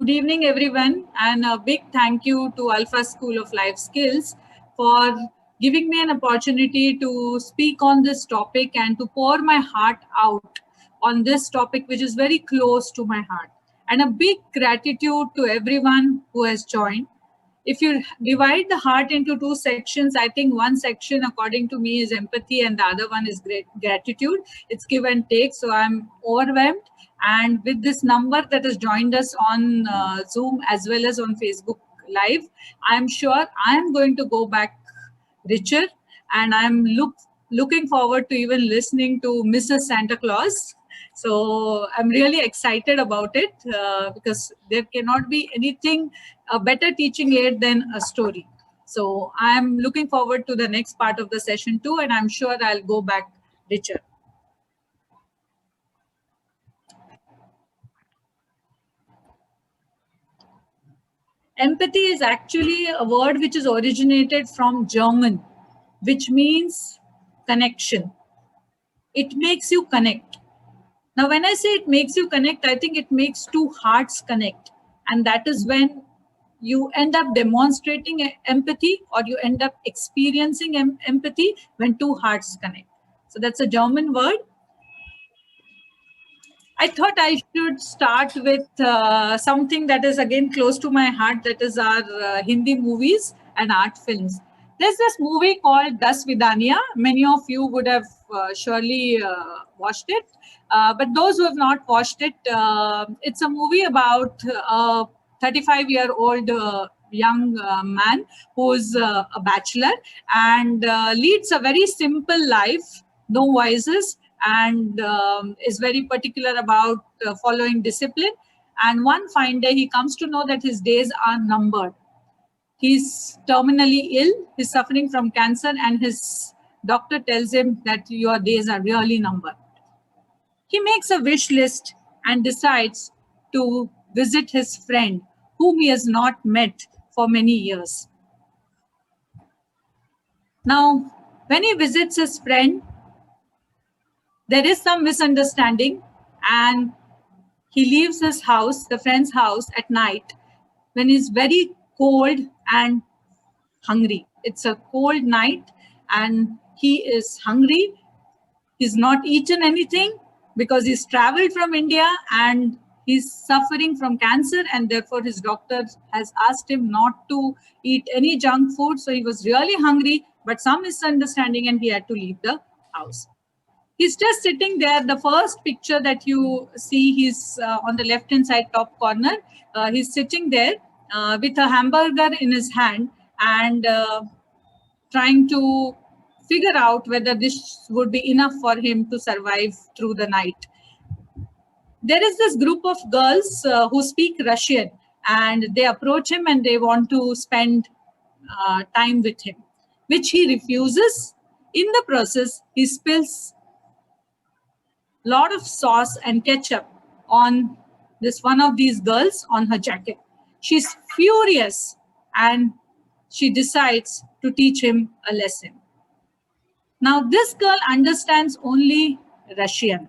Good evening, everyone, and a big thank you to Alpha School of Life Skills for giving me an opportunity to speak on this topic and to pour my heart out on this topic, which is very close to my heart. And a big gratitude to everyone who has joined. If you divide the heart into two sections, I think one section, according to me, is empathy, and the other one is gratitude. It's give and take. So I'm overwhelmed. And with this number that has joined us on Zoom as well as on Facebook Live, I'm sure I'm going to go back richer, and I'm looking forward to even listening to Mrs. Santa Claus. So I'm really excited about it because there cannot be anything a better teaching aid than a story. So I'm looking forward to the next part of the session too, and I'm sure I'll go back richer. Empathy is actually a word which is originated from German, which means connection. It makes you connect. Now, when I say it makes you connect, I think it makes two hearts connect. And that is when you end up demonstrating empathy, or you end up experiencing empathy when two hearts connect. So that's a German word. I thought I should start with something that is again close to my heart, that is our Hindi movies and art films. There's this movie called Das Vidania. Many of you would have surely watched it. But those who have not watched it, it's a movie about a 35-year-old young man who's a bachelor and leads a very simple life, no vices, and is very particular about following discipline. And one fine day, he comes to know that his days are numbered. He's terminally ill, he's suffering from cancer, and his doctor tells him that your days are really numbered. He makes a wish list and decides to visit his friend, whom he has not met for many years. Now, when he visits his friend, there is some misunderstanding, and he leaves his house, the friend's house, at night when he's very cold and hungry. It's a cold night and he is hungry. He's not eaten anything because he's traveled from India and he's suffering from cancer, and therefore his doctor has asked him not to eat any junk food. So he was really hungry, but some misunderstanding, and he had to leave the house. He's just sitting there. The first picture that you see, he's on the left-hand side top corner. He's sitting there with a hamburger in his hand and trying to figure out whether this would be enough for him to survive through the night. There is this group of girls who speak Russian, and they approach him and they want to spend time with him, which he refuses. In the process, he spills lot of sauce and ketchup on this one of these girls on her jacket. She's furious and she decides to teach him a lesson. Now, this girl understands only Russian,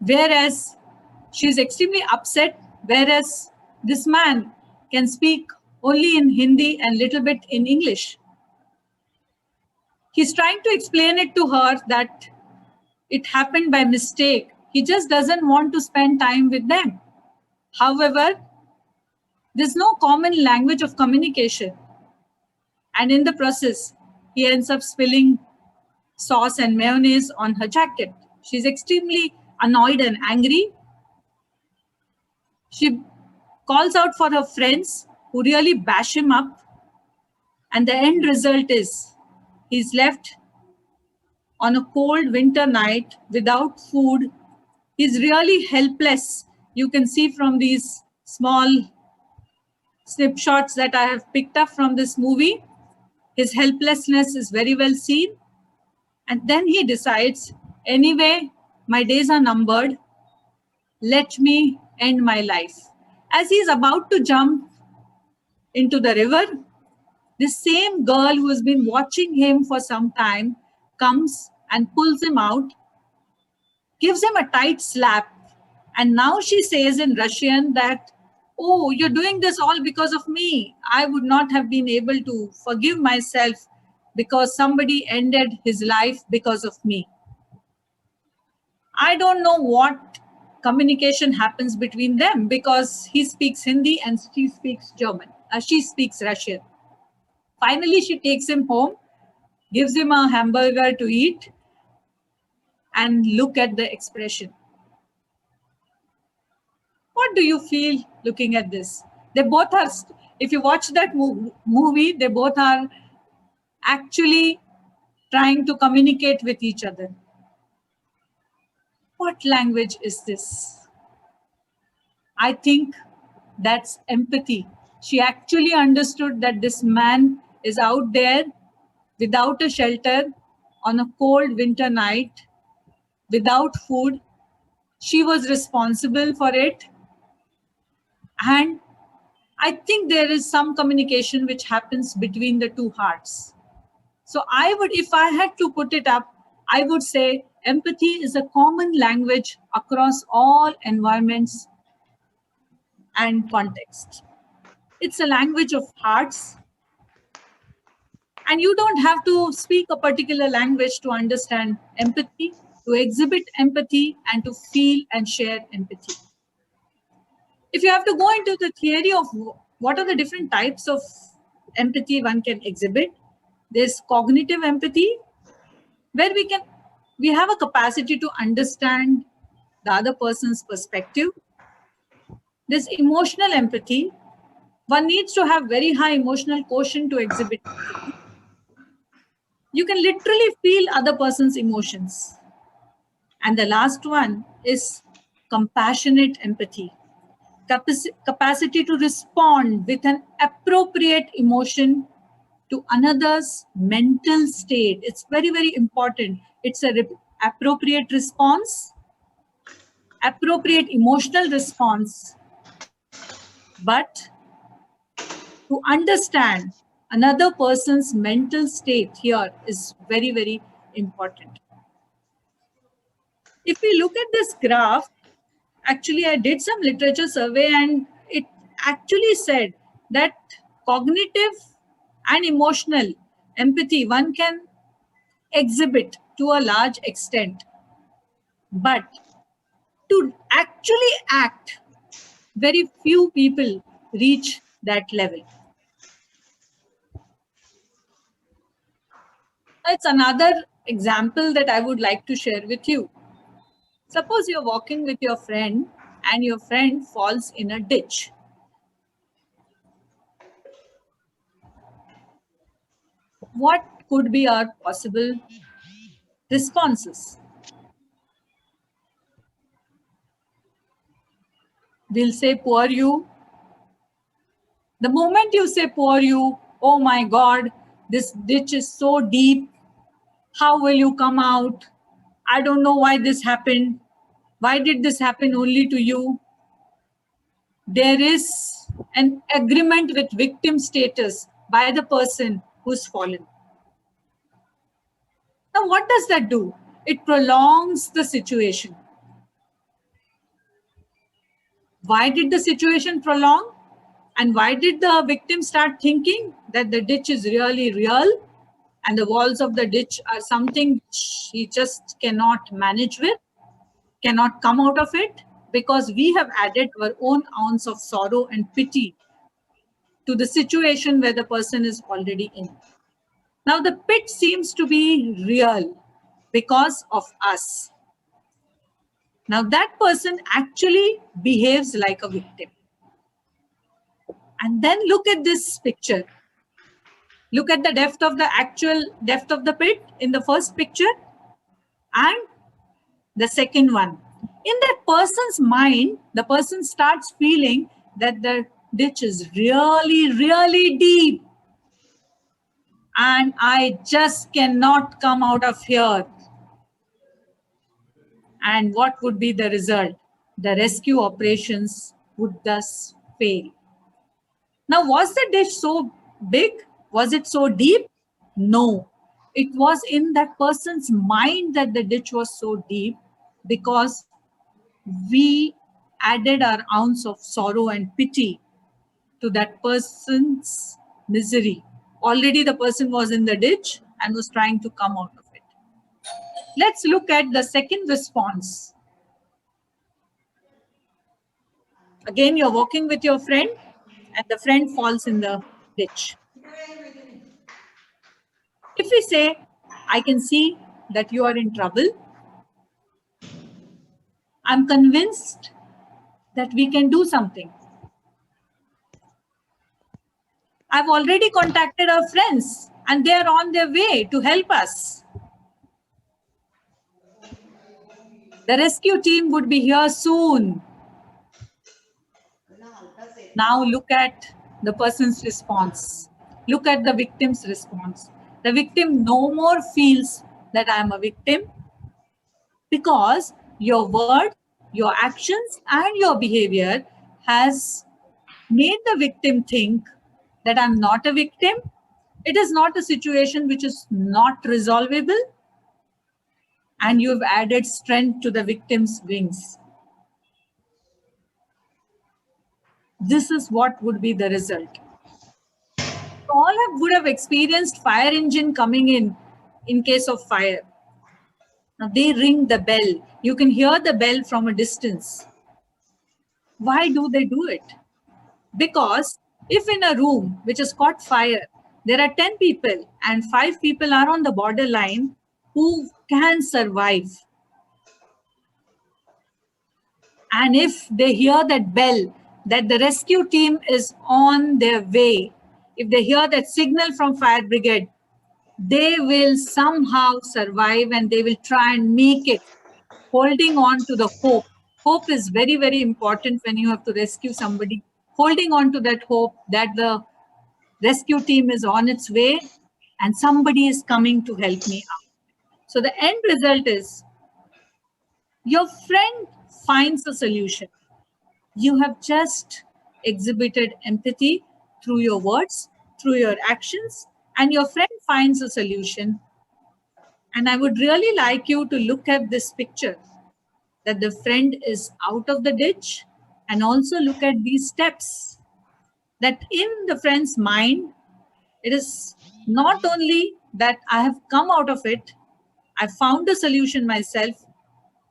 whereas she's extremely upset, whereas this man can speak only in Hindi and little bit in English. He's trying to explain it to her that it happened by mistake. He just doesn't want to spend time with them. However, there's no common language of communication. And in the process, he ends up spilling sauce and mayonnaise on her jacket. She's extremely annoyed and angry. She calls out for her friends who really bash him up. And the end result is he's left on a cold winter night without food. He's really helpless. You can see from these small snapshots that I have picked up from this movie, his helplessness is very well seen. And then he decides, anyway, my days are numbered. Let me end my life. As he's about to jump into the river, the same girl who has been watching him for some time comes and pulls him out, gives him a tight slap, And now she says in Russian that, oh, you're doing this all because of me. I would not have been able to forgive myself because somebody ended his life because of me. I don't know what communication happens between them because he speaks Hindi and she speaks German. She speaks Russian. Finally, she takes him home, gives him a hamburger to eat, and look at the expression. What do you feel looking at this? They both are, if you watch that movie, they both are actually trying to communicate with each other. What language is this? I think that's empathy. She actually understood that this man is out there without a shelter on a cold winter night, without food. She was responsible for it. And I think there is some communication which happens between the two hearts. So I would, if I had to put it up, I would say empathy is a common language across all environments and contexts. It's a language of hearts. And you don't have to speak a particular language to understand empathy, to exhibit empathy, and to feel and share empathy. If you have to go into the theory of what are the different types of empathy one can exhibit, there's cognitive empathy, where we have a capacity to understand the other person's perspective. There's emotional empathy. One needs to have very high emotional quotient to exhibit empathy. You can literally feel other person's emotions. And the last one is compassionate empathy. Capacity to respond with an appropriate emotion to another's mental state. It's very, very important. It's a appropriate response, appropriate emotional response, but to understand another person's mental state here is very, very important. If we look at this graph, actually I did some literature survey and it actually said that cognitive and emotional empathy one can exhibit to a large extent, but to actually act, very few people reach that level. It's another example that I would like to share with you. Suppose you're walking with your friend and your friend falls in a ditch. What could be our possible responses? We'll say, poor you. The moment you say, poor you, oh my God, this ditch is so deep. How will you come out? I don't know why this happened. Why did this happen only to you? There is an agreement with victim status by the person who's fallen. Now, what does that do? It prolongs the situation. Why did the situation prolong? And why did the victim start thinking that the ditch is really real and the walls of the ditch are something he just cannot manage with, cannot come out of it? Because we have added our own ounce of sorrow and pity to the situation where the person is already in. Now the pit seems to be real because of us. Now that person actually behaves like a victim. And then look at this picture. Look at the depth of the actual depth of the pit in the first picture and the second one. In that person's mind, the person starts feeling that the ditch is really, really deep. And I just cannot come out of here. And what would be the result? The rescue operations would thus fail. Now, was the ditch so big? Was it so deep? No. It was in that person's mind that the ditch was so deep because we added an ounce of sorrow and pity to that person's misery. Already the person was in the ditch and was trying to come out of it. Let's look at the second response. Again, you're walking with your friend and the friend falls in the ditch. If we say, I can see that you are in trouble, I'm convinced that we can do something. I've already contacted our friends and they are on their way to help us. The rescue team would be here soon. Now look at the person's response. Look at the victim's response. The victim no more feels that I am a victim because your word, your actions, and your behavior has made the victim think that I'm not a victim. It is not a situation which is not resolvable. And you've added strength to the victim's wings. This is what would be the result. All would have experienced fire engine coming in case of fire. Now they ring the bell. You can hear the bell from a distance. Why do they do it? Because if in a room which has caught fire, there are 10 people and 5 people are on the borderline who can survive. And if they hear that bell, that the rescue team is on their way, if they hear that signal from fire brigade, they will somehow survive and they will try and make it, holding on to the hope. Hope is very, very important when you have to rescue somebody. Holding on to that hope that the rescue team is on its way and somebody is coming to help me out. So the end result is your friend finds a solution. You have just exhibited empathy through your words, through your actions, and your friend finds a solution. And I would really like you to look at this picture, that the friend is out of the ditch, and also look at these steps, that in the friend's mind, it is not only that I have come out of it, I found a solution myself,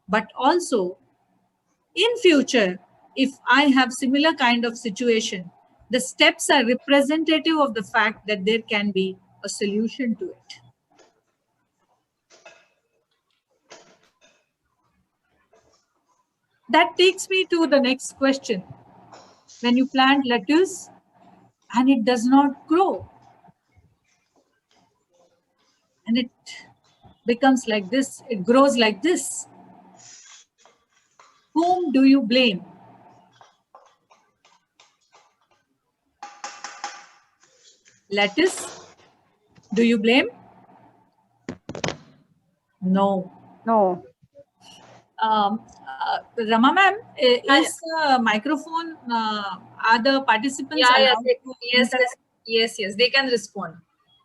but also in future, if I have similar kind of situation, the steps are representative of the fact that there can be a solution to it. That takes me to the next question. When you plant lettuce and it does not grow, and it becomes like this, it grows like this, whom do you blame? Lettuce? Do you blame? No. No. Rama ma'am, is microphone, are the participants allowed to yes, they can respond.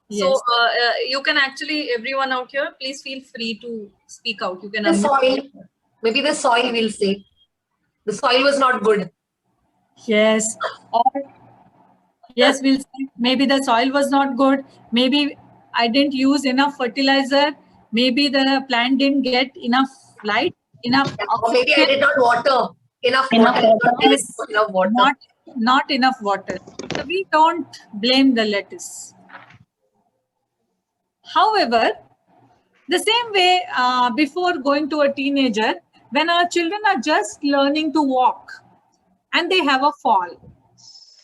Yes. So you can actually, everyone out here, please feel free to speak out. You can The soil, maybe the soil will say. The soil was not good. Yes. Or yes, we'll say maybe the soil was not good. Maybe I didn't use enough fertilizer. Maybe the plant didn't get enough light, enough Or maybe I did not water enough water. Yes, Enough water. not enough water. So we don't blame the lettuce. However, the same way before going to a teenager, when our children are just learning to walk and they have a fall,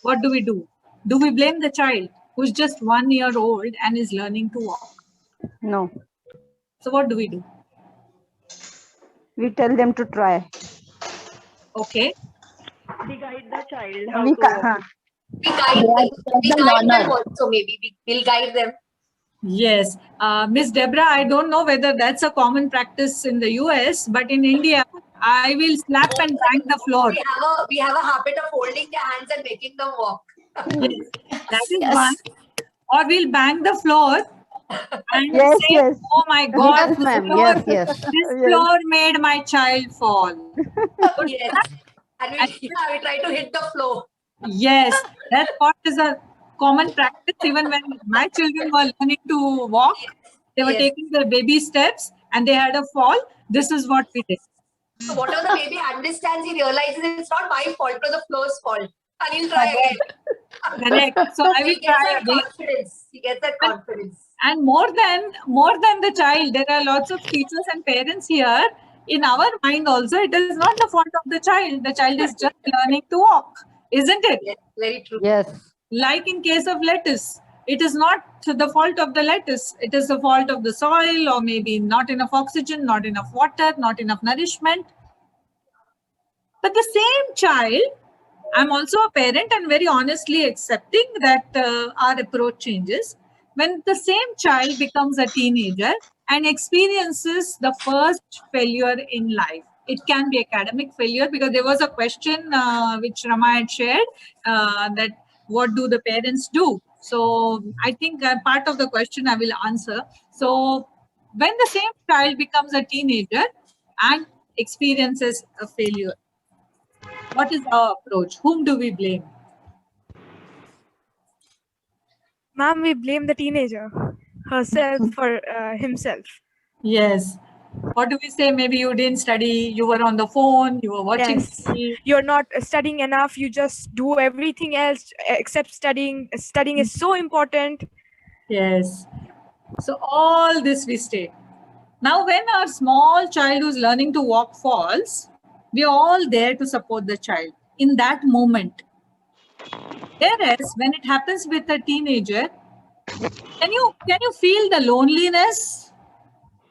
what do? Do we blame the child who's just 1 year old and is learning to walk? No. So what do we do? We tell them to try. Okay. We guide the child We how to walk. We guide them. We guide them also, maybe. We'll guide them. Yes. Miss Deborah, I don't know whether that's a common practice in the US, but in India, I will slap and bang the floor. We have a habit of holding their hands and making them walk. Yes, that is one. Or we'll bang the floor and Yes, say, yes. oh my God, Yes, ma'am. floor- Yes, yes. this floor made my child fall. Yes. And we try to hit the floor. Yes, that what is a common practice. Even when my children were learning to walk, they were Yes. taking their baby steps and they had a fall. This is what we did. So whatever the baby understands, he realizes it's not my fault, but the floor's fault. And he'll try again. Correct. So I will He gets try that again. confidence. He gets that confidence. And more than the child, there are lots of teachers and parents here. In our mind also, it is not the fault of the child. The child is just learning to walk, isn't it? Yes, very true. Yes. Like in case of lettuce, it is not the fault of the lettuce. It is the fault of the soil, or maybe not enough oxygen, not enough water, not enough nourishment. But the same child, I'm also a parent and very honestly accepting that our approach changes. When the same child becomes a teenager and experiences the first failure in life, it can be academic failure, because there was a question which Rama had shared, that what do the parents do? So I think part of the question I will answer. So when the same child becomes a teenager and experiences a failure, what is our approach? Whom do we blame? Ma'am, we blame the teenager herself for himself. Yes. What do we say? Maybe you didn't study, you were on the phone, you were watching Yes. TV. You're not studying enough. You just do everything else except studying. Studying is so important. Yes. So all this we state. Now, when our small child who's learning to walk falls, we are all there to support the child in that moment. Whereas when it happens with a teenager, can you feel the loneliness?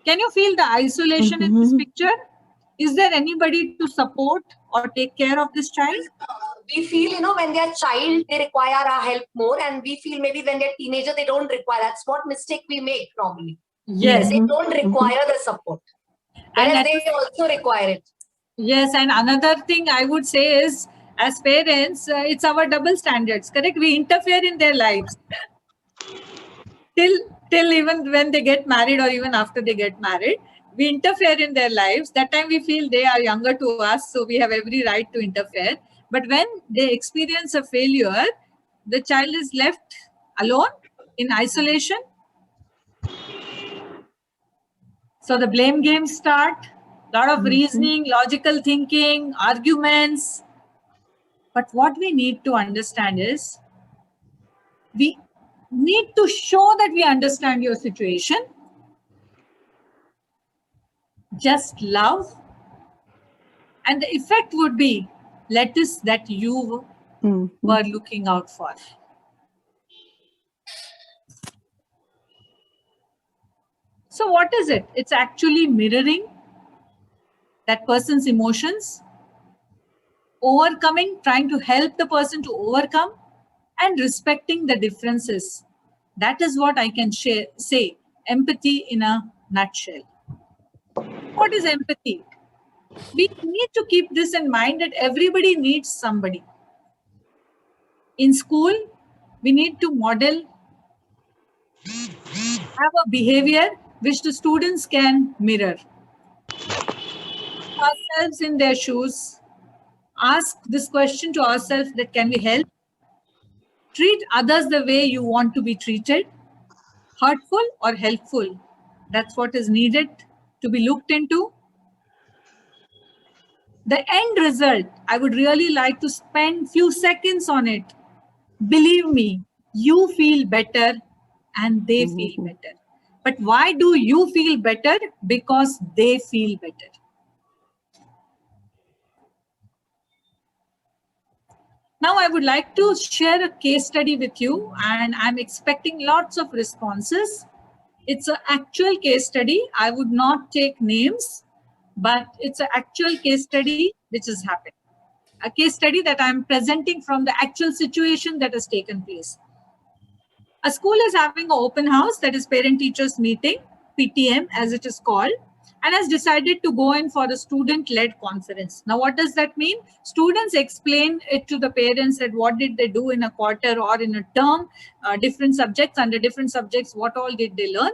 Can you feel the isolation in this picture? Is there anybody to support or take care of this child? We feel, when they're child, they require our help more. And we feel maybe when they're teenager, they don't require. That's what mistake we make normally. Yes. They don't require the support. And Whereas they also require it. yes, and another thing I would say is, as parents, it's our double standards, correct? We interfere in their lives till even when they get married, or even after they get married, we interfere in their lives. That time we feel they are younger to us, so we have every right to interfere. But when they experience a failure, the child is left alone in isolation. So the blame games start, lot of reasoning, logical thinking, arguments. But what we need to understand is, we need to show that we understand your situation. Just love. And the effect would be lettuce that you were looking out for. So what is it? It's actually mirroring that person's emotions, overcoming, trying to help the person to overcome, and respecting the differences. That is what I can say empathy in a nutshell. What is empathy? We need to keep this in mind, that everybody needs somebody. In school, we need to model, have a behavior which the students can mirror. Ourselves in their shoes, ask this question to ourselves, that can we help? Treat others the way you want to be treated, hurtful or helpful. That's what is needed to be looked into. The end result, I would really like to spend few seconds on it. Believe me, you feel better and they feel better. But why do you feel better? Because they feel better. Now I would like to share a case study with you, and I'm expecting lots of responses. It's an actual case study. I would not take names, but it's an actual case study which has happened. A case study that I'm presenting from the actual situation that has taken place. A school is having an open house, that is parent-teachers meeting, PTM as it is called, and has decided to go in for a student-led conference. Now, what does that mean? Students explain it to the parents that what did they do in a quarter or in a term, different subjects, under different subjects, what all did they learn.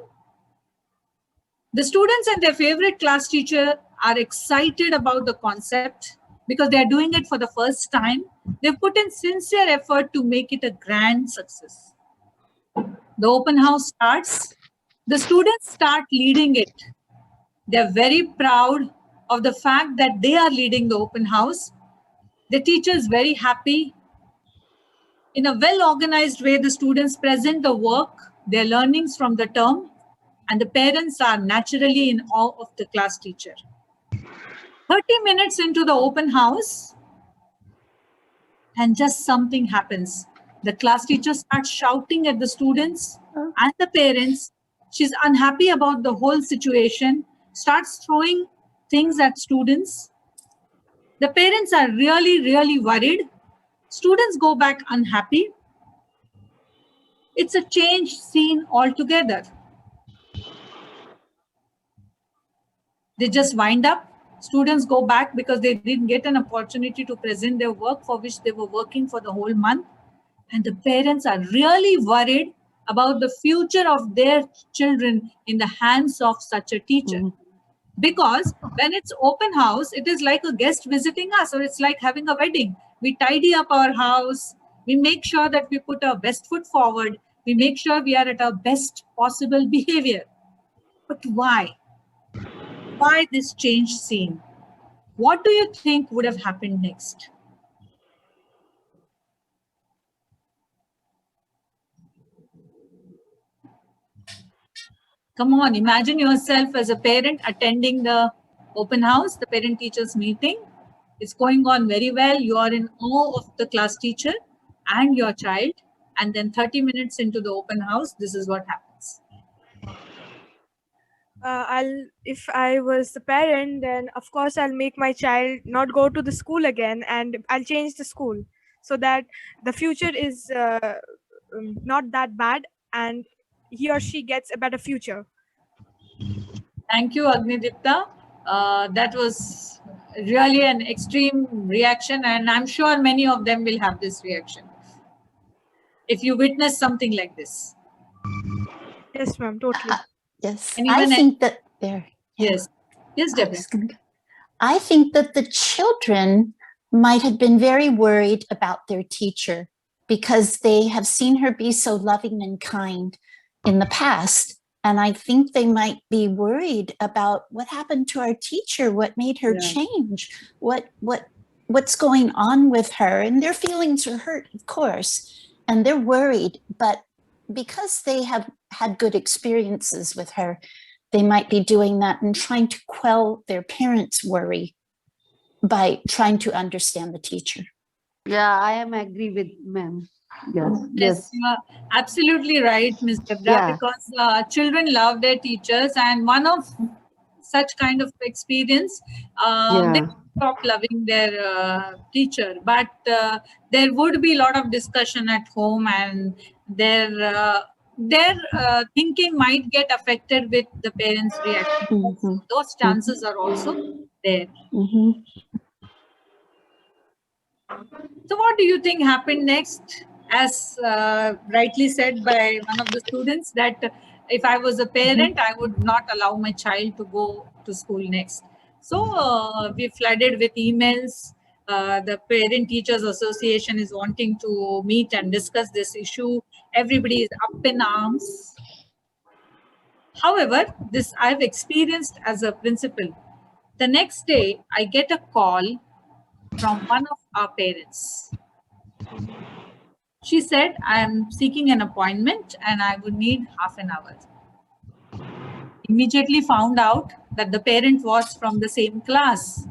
The students and their favorite class teacher are excited about the concept. because they are doing it for the first time. They've put in sincere effort to make it a grand success. The open house starts. The students start leading it. They're very proud of the fact that they are leading the open house. The teacher is very happy. In a well-organized way, the students present the work, their learnings from the term, and the parents are naturally in awe of the class teacher. 30 minutes into the open house, and just something happens. The class teacher starts shouting at the students and the parents. She's unhappy about the whole situation, starts throwing things at students. The parents are really, really worried. Students go back unhappy. It's a changed scene altogether. They just wind up. Students go back because they didn't get an opportunity to present their work for which they were working for the whole month. And the parents are really worried about the future of their children in the hands of such a teacher. Because when it's open house, it is like a guest visiting us, or it's like having a wedding. We tidy up our house. We make sure that we put our best foot forward. We make sure we are at our best possible behavior. But why? Why this changed scene? What do you think would have happened next? Come on, imagine yourself as a parent attending the open house, the parent-teachers meeting. It's going on very well. You are in awe of the class teacher and your child. And then 30 minutes into the open house, this is what happens. If I was the parent, then of course I'll make my child not go to the school again, and I'll change the school so that the future is not that bad, and he or she gets a better future. Thank you, Agnidipta. That was really an extreme reaction, and I'm sure many of them will have this reaction if you witness something like this. Yes, ma'am, totally. Yes, And I even think that there. Yes. Yes, I Deborah. was gonna go. I think that the children might have been very worried about their teacher because they have seen her be so loving and kind in the past. And I think they might be worried about what happened to our teacher, what made her Yeah. change, what's going on with her. And their feelings are hurt, of course, and they're worried. But because they have had good experiences with her, they might be doing that and trying to quell their parents' worry by trying to understand the teacher. Yeah, I am agree with ma'am. Yes, Yes, you are absolutely right, Ms. Deborah, Yeah. because children love their teachers, and one of such kind of experience, they Yeah. stop loving their teacher. But there would be a lot of discussion at home, and their thinking might get affected with the parents' reaction. Mhm. Those chances are also there. Mhm. So what do you think happened next? As rightly said by one of the students, that if I was a parent, I would not allow my child to go to school next. So we flooded with emails. The Parent Teachers Association is wanting to meet and discuss this issue. Everybody is up in arms. However, this I've experienced as a principal. The next day, I get a call from one of our parents. She said, I am seeking an appointment and I would need half an hour. Immediately found out that the parent was from the same class.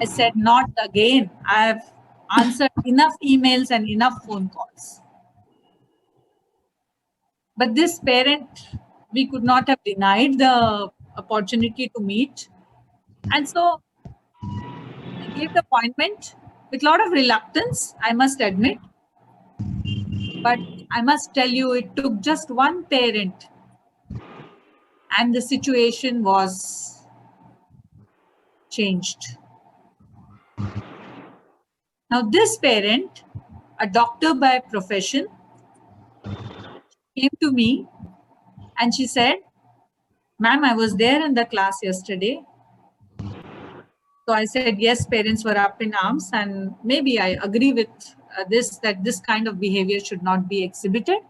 I said, not again. I have answered enough emails and enough phone calls. But this parent, we could not have denied the opportunity to meet. And so I gave the appointment with a lot of reluctance, I must admit. But I must tell you, it took just one parent and the situation was changed. Now, this parent, a doctor by profession, came to me and she said, ma'am, I was there in the class yesterday. So I said, yes, parents were up in arms, and maybe I agree with that this kind of behavior should not be exhibited.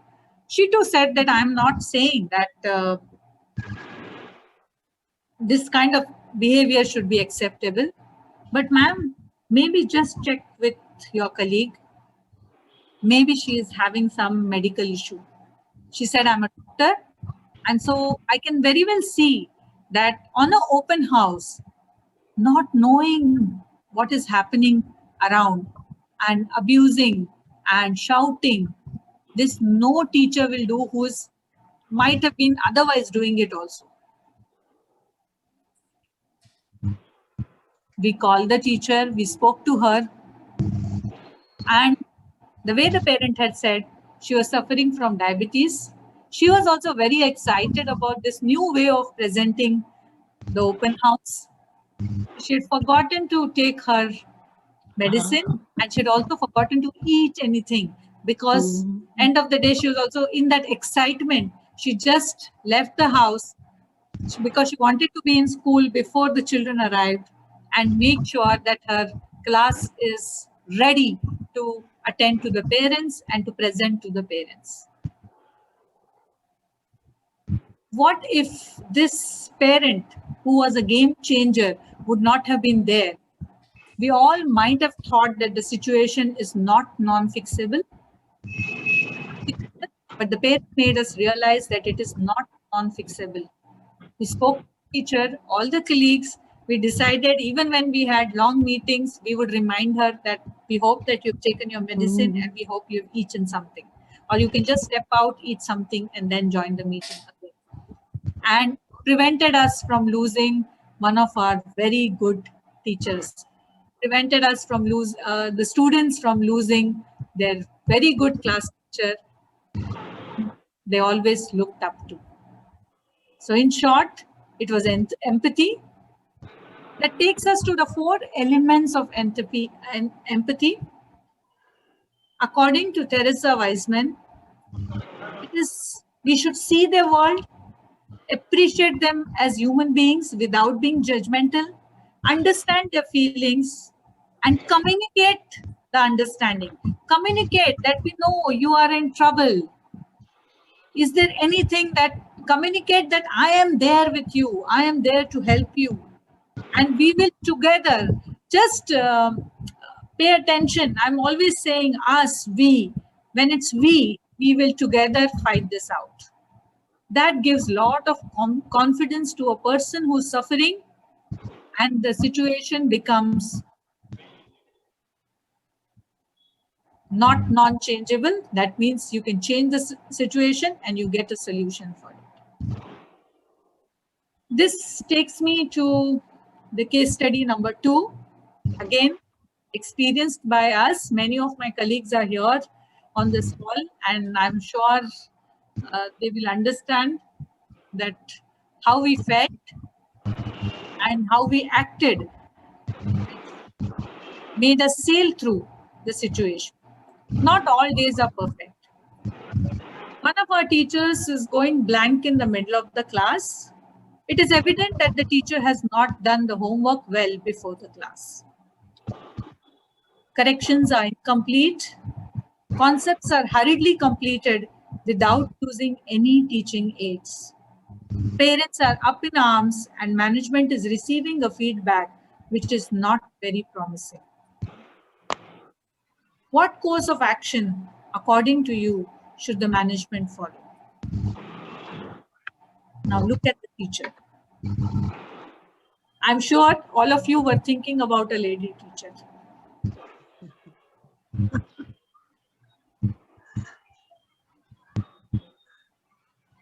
She too said that I'm not saying that this kind of behavior should be acceptable. But ma'am, maybe just check with your colleague. Maybe she is having some medical issue. She said, I'm a doctor. And so I can very well see that on an open house, not knowing what is happening around and abusing and shouting, this no teacher will do who might have been otherwise doing it also. We called the teacher, we spoke to her, and the way the parent had said she was suffering from diabetes, she was also very excited about this new way of presenting the open house. She had forgotten to take her medicine, and she had also forgotten to eat anything, because end of the day she was also in that excitement. She just left the house because she wanted to be in school before the children arrived and make sure that her class is ready to attend to the parents and to present to the parents. What if this parent, who was a game changer, would not have been there? We all might have thought that the situation is not non-fixable, but the parent made us realize that it is not non-fixable. We spoke to the teacher, all the colleagues. We decided, even when we had long meetings, we would remind her that we hope that you've taken your medicine and we hope you've eaten something. Or you can just step out, eat something, and then join the meeting again. And prevented us from losing one of our very good teachers. Prevented us from the students from losing their very good class teacher they always looked up to. So in short, it was empathy. That takes us to the 4 elements of empathy. According to Teresa Wiseman, we should see the world, appreciate them as human beings without being judgmental, understand their feelings, and communicate the understanding. Communicate that we know you are in trouble. Is there anything that communicate that I am there with you, I am there to help you, and we will together just pay attention. I'm always saying us, we. When it's we will together fight this out. That gives a lot of confidence to a person who's suffering, and the situation becomes not non-changeable. That means you can change the situation and you get a solution for it. This takes me to the case study number 2. Again, experienced by us. Many of my colleagues are here on this call, and I'm sure they will understand that how we felt and how we acted made us sail through the situation. Not all days are perfect. One of our teachers is going blank in the middle of the class. It is evident that the teacher has not done the homework well before the class. Corrections are incomplete. Concepts are hurriedly completed without using any teaching aids. Parents are up in arms and management is receiving a feedback which is not very promising. What course of action, according to you, should the management follow? Now look at the teacher. I'm sure all of you were thinking about a lady teacher.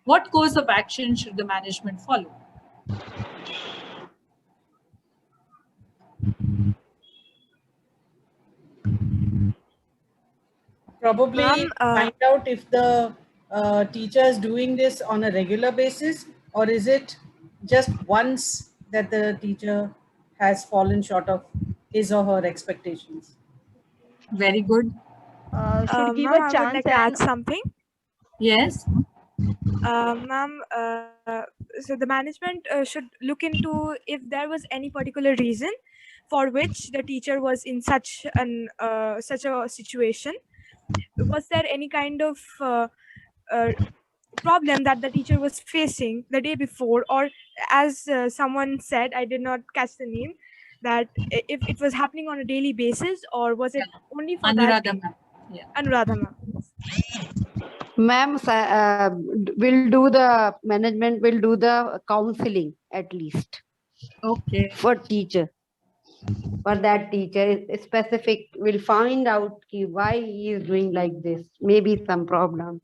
What course of action should the management follow? Probably Ma'am, find out if the teacher is doing this on a regular basis, or is it just once that the teacher has fallen short of his or her expectations. Very good. Should give Ma'am, a I would chance like to add something. Yes. Ma'am, so the management should look into if there was any particular reason for which the teacher was in such a situation? Was there any kind of problem that the teacher was facing the day before, or as someone said, I did not catch the name, that if it was happening on a daily basis, or was it only for that Anuradha day? ma'am. Yeah. Anuradha ma'am. Ma'am, will do the management will do the counseling at least Okay. for teacher. For that teacher specific, will find out why he is doing like this. Maybe some problem,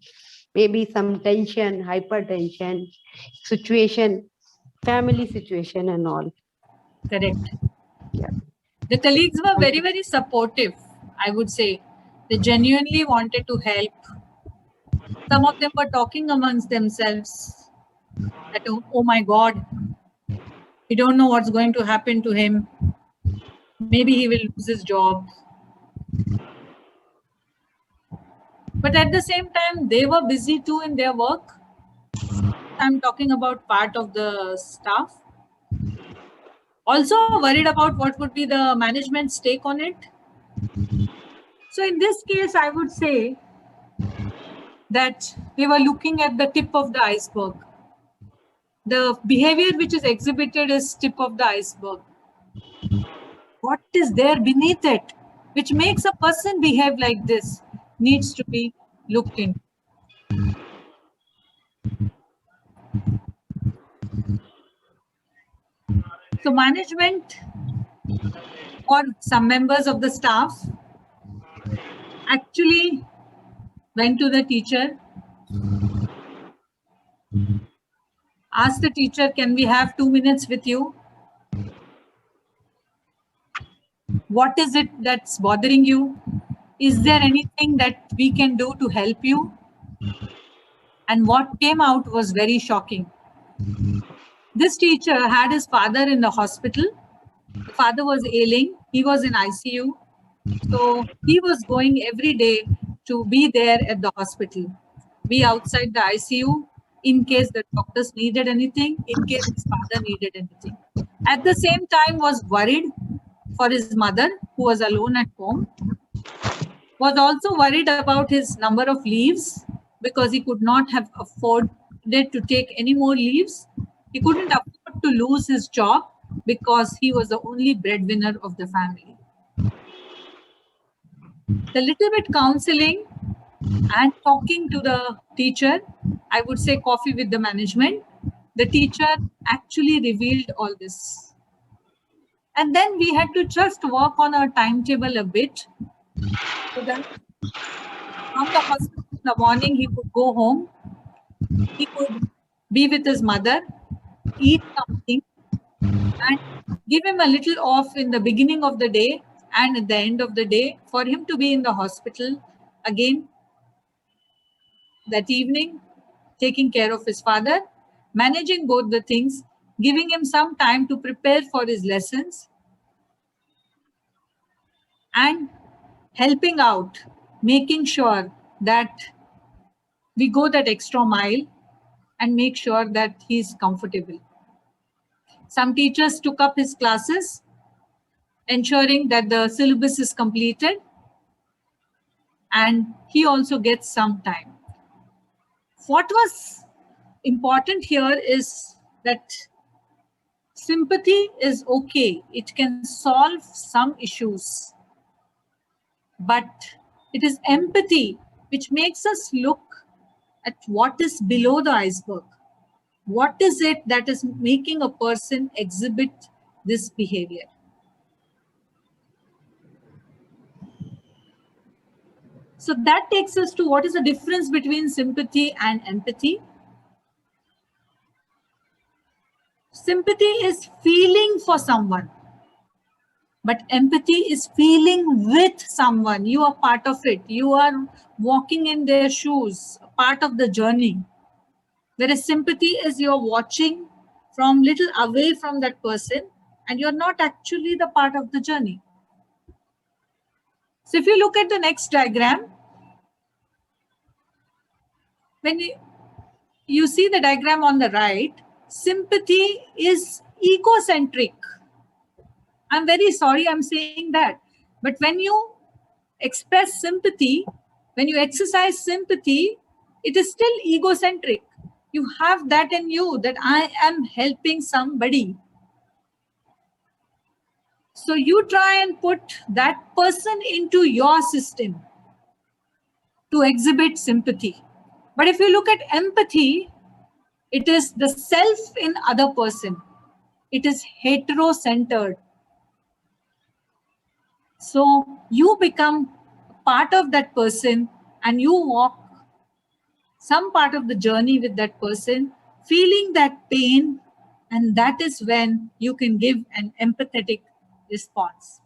maybe some tension, hypertension, situation, family situation and all. Correct. Yeah. The colleagues were very, very supportive, I would say. They genuinely wanted to help. Some of them were talking amongst themselves that, oh my God, we don't know what's going to happen to him. Maybe he will lose his job. But at the same time, they were busy too in their work. I'm talking about part of the staff. Also worried about what would be the management's take on it. So in this case, I would say that we were looking at the tip of the iceberg. The behavior which is exhibited is tip of the iceberg. What is there beneath it, which makes a person behave like this, needs to be looked into. So management or some members of the staff actually went to the teacher, asked the teacher, can we have 2 minutes with you? What is it that's bothering you? Is there anything that we can do to help you? And what came out was very shocking. This teacher had his father in the hospital. The father was ailing. He was in ICU. So he was going every day to be there at the hospital, be outside the ICU in case the doctors needed anything, in case his father needed anything. At the same time, was worried for his mother, who was alone at home. Was also worried about his number of leaves because he could not have afforded to take any more leaves. He couldn't afford to lose his job because he was the only breadwinner of the family. The little bit counseling and talking to the teacher, I would say coffee with the management, the teacher actually revealed all this. And then we had to just work on our timetable a bit, so that from the hospital in the morning, he could go home, he could be with his mother, eat something, and give him a little off in the beginning of the day and at the end of the day, for him to be in the hospital again that evening, taking care of his father, managing both the things, giving him some time to prepare for his lessons, and helping out, making sure that we go that extra mile and make sure that he's comfortable. Some teachers took up his classes, ensuring that the syllabus is completed, and he also gets some time. What was important here is that sympathy is okay. It can solve some issues, but it is empathy which makes us look at what is below the iceberg. What is it that is making a person exhibit this behavior? So that takes us to what is the difference between sympathy and empathy. Sympathy is feeling for someone, but empathy is feeling with someone. You are part of it. You are walking in their shoes, part of the journey. Whereas sympathy is you're watching from little away from that person and you're not actually the part of the journey. So if you look at the next diagram, when you see the diagram on the right, sympathy is egocentric. I'm very sorry I'm saying that. But when you express sympathy, when you exercise sympathy, it is still egocentric. You have that in you, that I am helping somebody. So you try and put that person into your system to exhibit sympathy. But if you look at empathy, it is the self in other person. It is hetero-centered. So you become part of that person and you walk some part of the journey with that person, feeling that pain, and that is when you can give an empathetic response.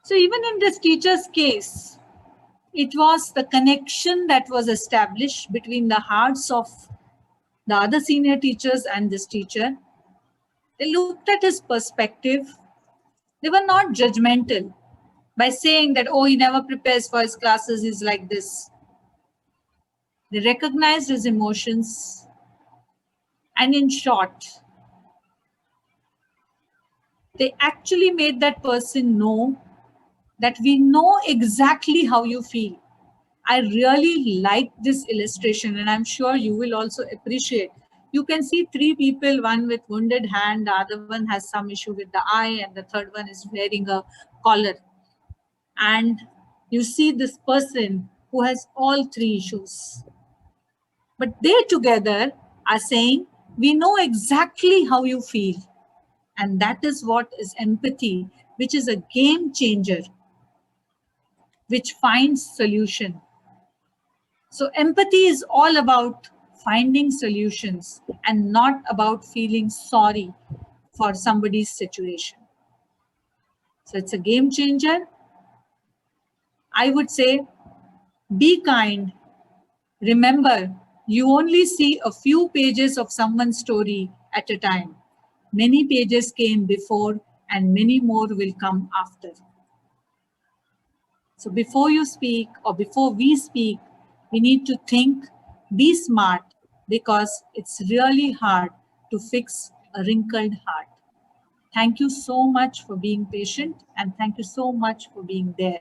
So even in this teacher's case, it was the connection that was established between the hearts of the other senior teachers and this teacher. They looked at his perspective. They were not judgmental by saying that, oh, he never prepares for his classes, he's like this. They recognized his emotions. And in short, they actually made that person know that we know exactly how you feel. I really like this illustration, and I'm sure you will also appreciate. You can see three people, one with wounded hand, the other one has some issue with the eye, and the third one is wearing a collar. And you see this person who has all three issues. But they together are saying, we know exactly how you feel. And that is what is empathy, which is a game changer, which finds solution. So empathy is all about finding solutions and not about feeling sorry for somebody's situation. So it's a game changer. I would say, be kind. Remember, you only see a few pages of someone's story at a time. Many pages came before and many more will come after. So before you speak or before we speak, we need to think, be smart, because it's really hard to fix a wrinkled heart. Thank you so much for being patient, and thank you so much for being there.